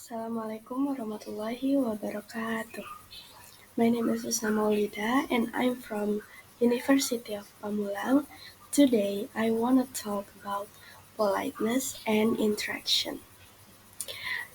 Assalamualaikum warahmatullahi wabarakatuh. My name is Usna Maulida and I'm from University of Pamulang. Today I want to talk about politeness and interaction.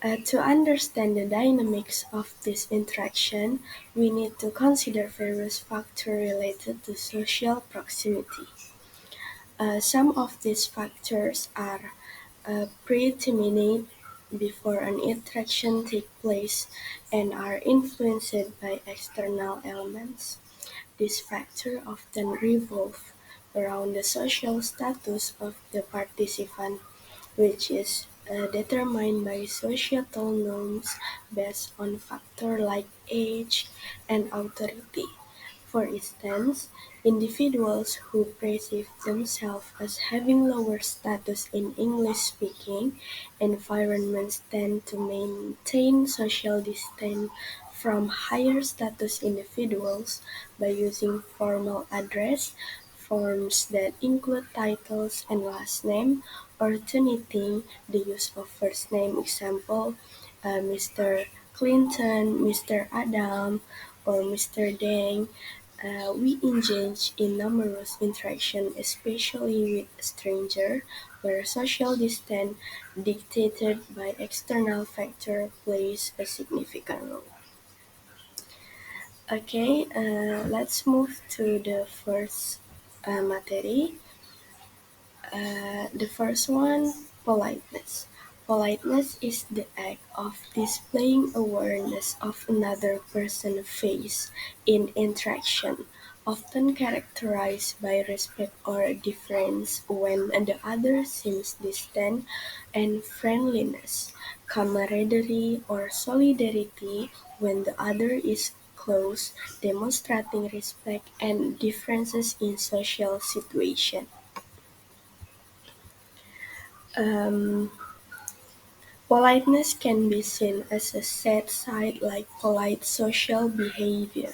To understand the dynamics of this interaction, we need to consider various factors related to social proximity. Some of these factors are predetermined before an interaction takes place and are influenced by external elements. These factors often revolve around the social status of the participant, which is determined by societal norms based on factors like age and authority. For instance, individuals who perceive themselves as having lower status in English-speaking environments tend to maintain social distance from higher status individuals by using formal address forms that include titles and last name, alternating the use of first name, example, Mr. Clinton, Mr. Adam, or Mr. Deng. We engage in numerous interactions, especially with strangers, where social distance dictated by external factors plays a significant role. Okay, let's move to the first materi. The first one, politeness. Politeness is the act of displaying awareness of another person's face in interaction, often characterized by respect or deference when the other seems distant, and friendliness, camaraderie, or solidarity when the other is close, demonstrating respect and differences in social situations. Um, Politeness can be seen as a set side like polite social behavior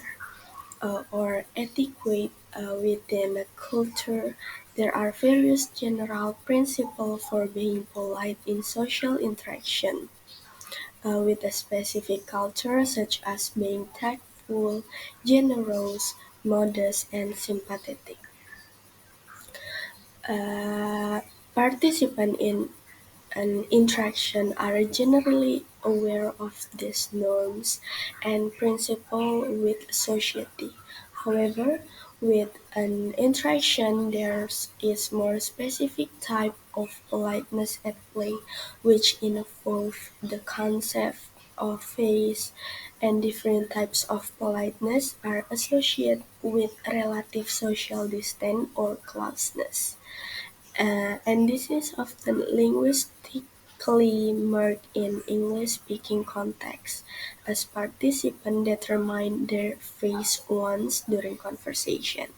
or etiquette within a culture. There are various general principles for being polite in social interaction with a specific culture, such as being tactful, generous, modest, and sympathetic. Uh, Participants in an interaction are generally aware of these norms and principles with society. However, with an interaction there is more specific type of politeness at play, which involve the concept of face, and different types of politeness are associated with relative social distance or closeness. And this is often linguistically marked in English-speaking contexts, as participants determine their phrase once during conversation.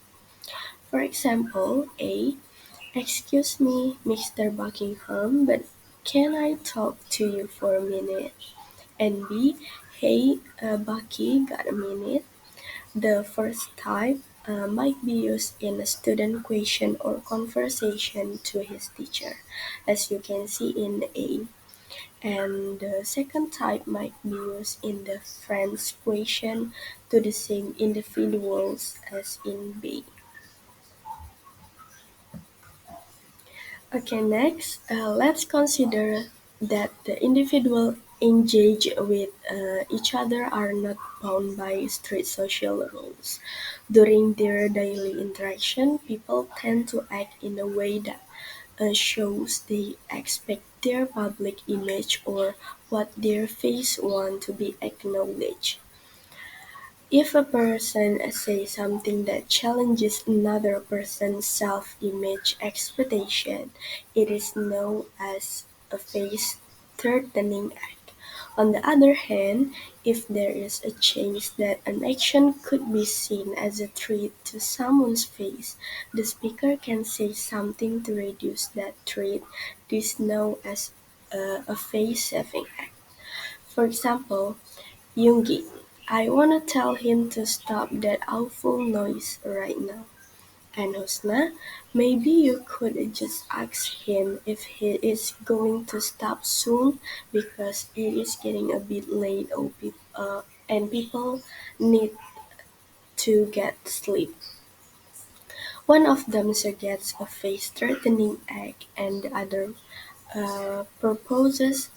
For example, A. Excuse me, Mr. Buckingham, but can I talk to you for a minute? And B. Hey, Bucky, got a minute? The first type might be used in a student question or conversation to his teacher, as you can see in A. And the second type might be used in the friend's question to the same individuals as in B. Okay, next, let's consider that the individual engage with each other are not bound by strict social rules. During their daily interaction, people tend to act in a way that shows they expect their public image or what their face want to be acknowledged. If a person says something that challenges another person's self-image expectation, it is known as a face-threatening act. On the other hand, if there is a chance that an action could be seen as a threat to someone's face, the speaker can say something to reduce that threat. This is known as a face-saving act. For example, Yoongi, I wanna tell him to stop that awful noise right now. And Husna, maybe you could just ask him if he is going to stop soon because it is getting a bit late and people need to get sleep. One of them suggests a face-threatening act and the other proposes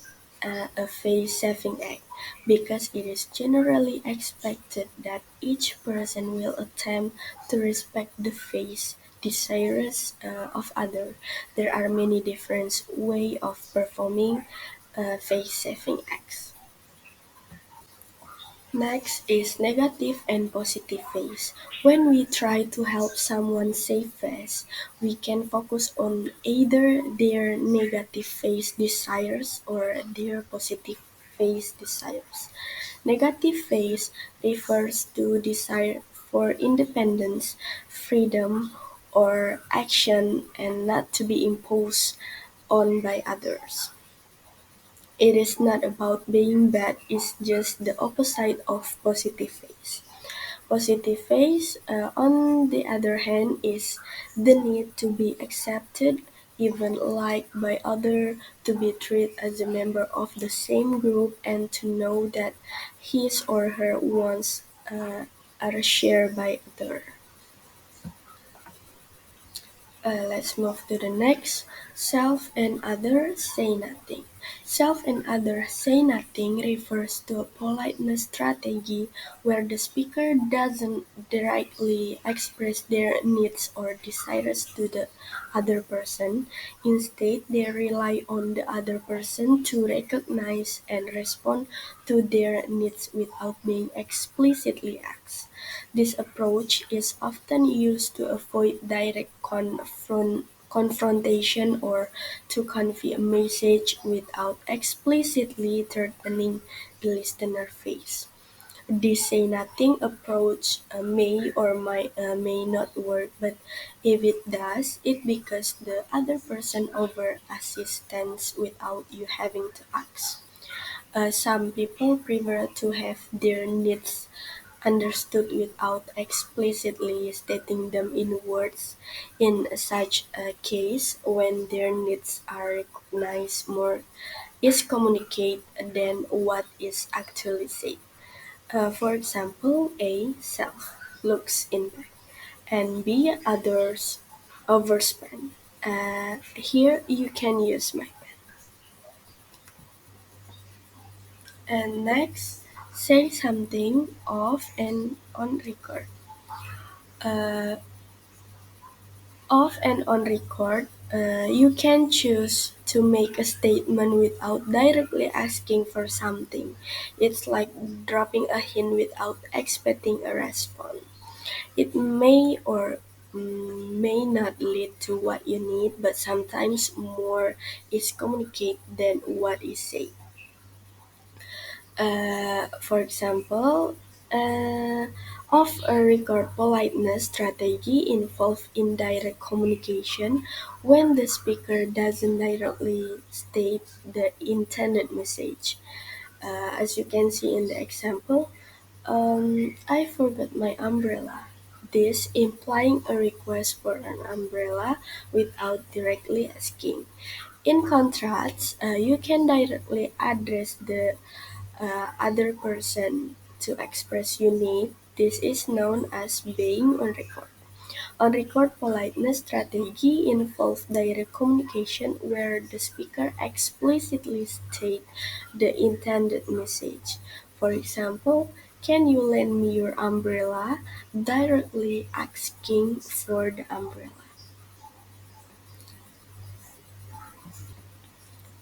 a face-saving act because it is generally expected that each person will attempt to respect the face desires of other. There are many different ways of performing face-saving acts. Next is negative and positive phase. When we try to help someone save face, we can focus on either their negative phase desires or their positive phase desires. Negative phase refers to desire for independence, freedom, or action and not to be imposed on by others. It is not about being bad, it's just the opposite of positive phase. Positive phase, on the other hand, is the need to be accepted, even liked by others, to be treated as a member of the same group, and to know that his or her wants are shared by others. Let's move to the next. Self and others say nothing. Self and others say nothing refers to a politeness strategy where the speaker doesn't directly express their needs or desires to the other person. Instead, they rely on the other person to recognize and respond to their needs without being explicitly asked. This approach is often used to avoid direct confrontation or to convey a message without explicitly threatening the listener's face. This say-nothing approach may not work, but if it does, it because the other person offers assistance without you having to ask. Some people prefer to have their needs understood without explicitly stating them in words. In such a case, when their needs are recognized, more is communicated than what is actually said. For example, A. Self looks in back, and B. Others overspend. Here you can use my pen. And next, say something off and on record. Uh, Off and on record, you can choose to make a statement without directly asking for something. It's like dropping a hint without expecting a response. It may or may not lead to what you need, but sometimes more is communicated than what is said. For example, uh, off-a-record politeness strategy involve indirect communication when the speaker doesn't directly state the intended message. As you can see in the example, I forgot my umbrella. This implying a request for an umbrella without directly asking. In contrast, you can directly address the other person to express your need. This is known as being on record. On record politeness strategy involves direct communication where the speaker explicitly states the intended message. For example, can you lend me your umbrella? Directly asking for the umbrella.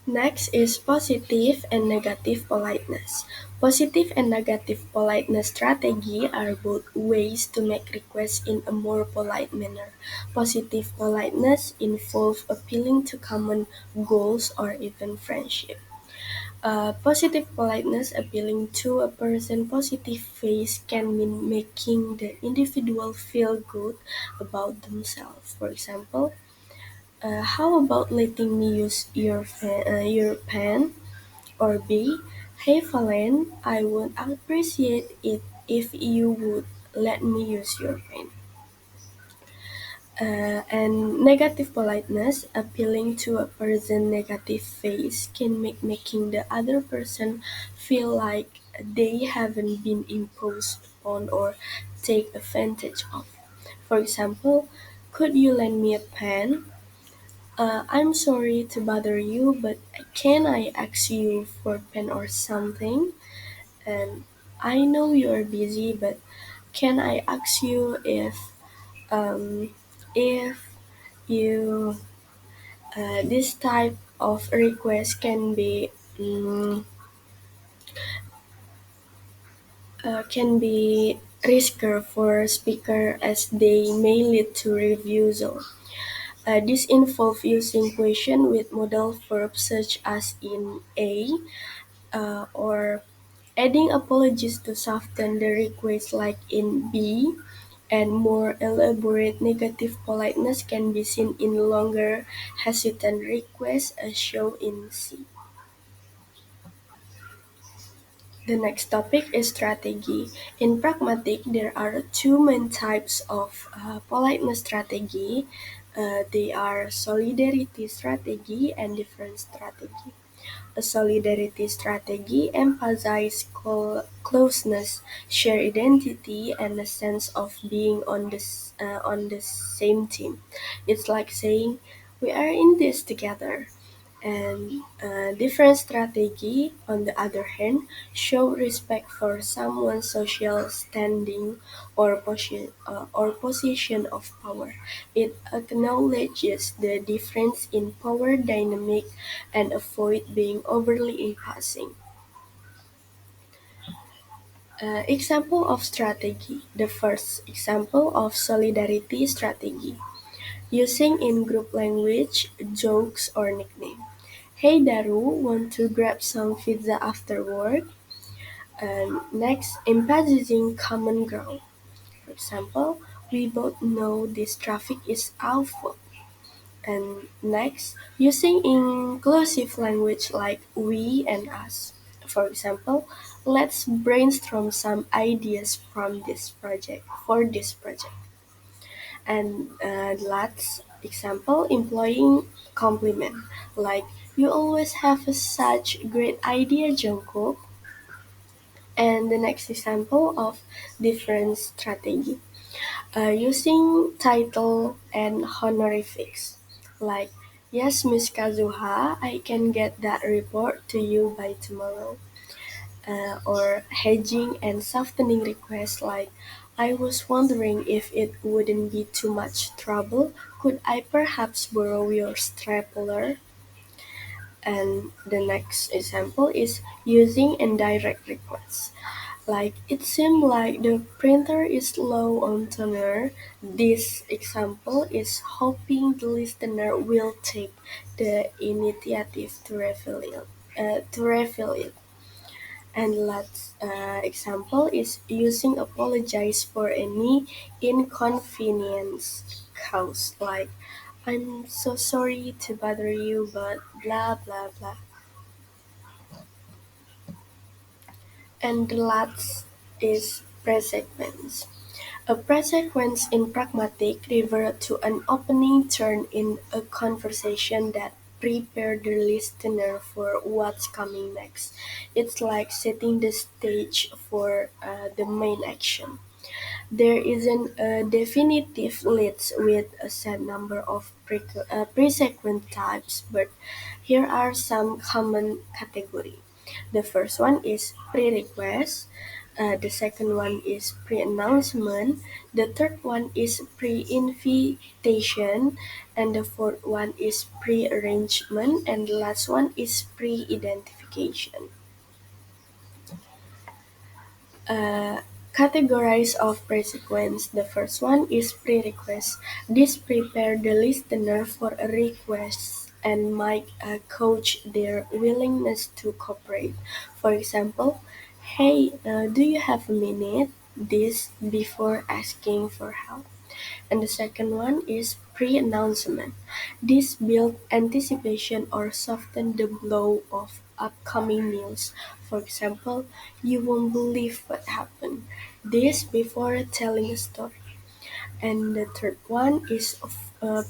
Next is positive and negative politeness. Positive and negative politeness strategy are both ways to make requests in a more polite manner. Positive politeness involves appealing to common goals or even friendship. Positive politeness appealing to a person's positive face can mean making the individual feel good about themselves. For example, how about letting me use your pen? Or B. Hey Valen, I would appreciate it if you would let me use your pen. And negative politeness, appealing to a person's negative face, can make making the other person feel like they haven't been imposed upon or take advantage of. For example, could you lend me a pen? I'm sorry to bother you, but can I ask you for a pen or something? And I know you're busy, but can I ask you um, if you this type of request can be riskier for speaker as they may lead to refusal. This involves using question with modal verbs such as in A or adding apologies to soften the request like in B, and more elaborate negative politeness can be seen in longer, hesitant requests as shown in C. The next topic is strategy. In pragmatic, there are two main types of politeness strategy. They are solidarity strategy and difference strategy. A solidarity strategy emphasizes closeness, shared identity, and a sense of being on the same team. It's like saying, "We are in this together." And different strategy, on the other hand, show respect for someone's social standing or position of power. It acknowledges the difference in power dynamic and avoid being overly imposing. Example of strategy. The first example of solidarity strategy. Using in group language, jokes or nickname. Hey Daru, want to grab some pizza after work? And next, emphasizing common ground. For example, we both know this traffic is awful. And next, using inclusive language like we and us. For example, let's brainstorm some ideas for this project. And last example, employing compliment like you always have such great idea, Jungkook. And the next example of different strategy, using title and honorifics like yes, Miss Kazuha, I can get that report to you by tomorrow. Or hedging and softening requests like I was wondering if it wouldn't be too much trouble. Could I perhaps borrow your stapler? And the next example is using indirect requests. Like it seemed like the printer is low on toner. This example is hoping the listener will take the initiative to refill it. And last example is using apologize for any inconvenience caused, like I'm so sorry to bother you, but blah blah blah. And the last is pre-sequence. A pre-sequence in pragmatic refers to an opening turn in a conversation that prepare the listener for what's coming next. It's like setting the stage for the main action. There isn't a definitive list with a set number of pre-sequence types, but here are some common categories. The first one is pre-request. The second one is pre-announcement. The third one is pre-invitation. And the fourth one is pre-arrangement. And the last one is pre-identification. uh, Categories of pre-sequence. The first one is pre-request. This prepare the listener for a request and might coach their willingness to cooperate. For example, hey, do you have a minute? This before asking for help. And the second one is pre-announcement. This builds anticipation or softens the blow of upcoming news. For example, you won't believe what happened. This before telling a story. And the third one is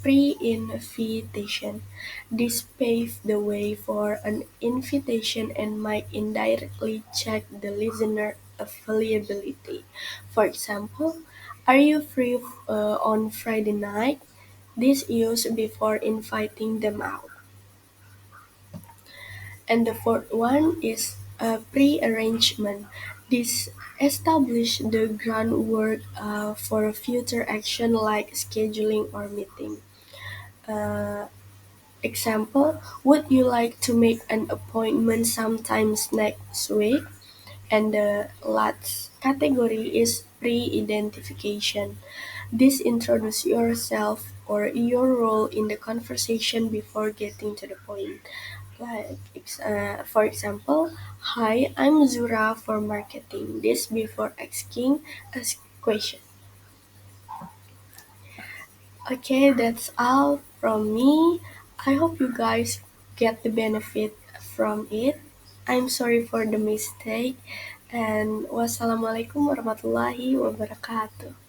pre-invitation. This paves the way for an invitation and might indirectly check the listener availability. For example, are you free on Friday night? This used before inviting them out. And the fourth one is pre-arrangement. This establish the groundwork for future action like scheduling or meeting. Uh, Example, would you like to make an appointment sometimes next week? And the last category is pre-identification. This introduce yourself or your role in the conversation before getting to the point. For example, hi, I'm Zura for marketing. This before asking a question. Okay, that's all from me. I hope you guys get the benefit from it. I'm sorry for the mistake. And wassalamualaikum warahmatullahi wabarakatuh.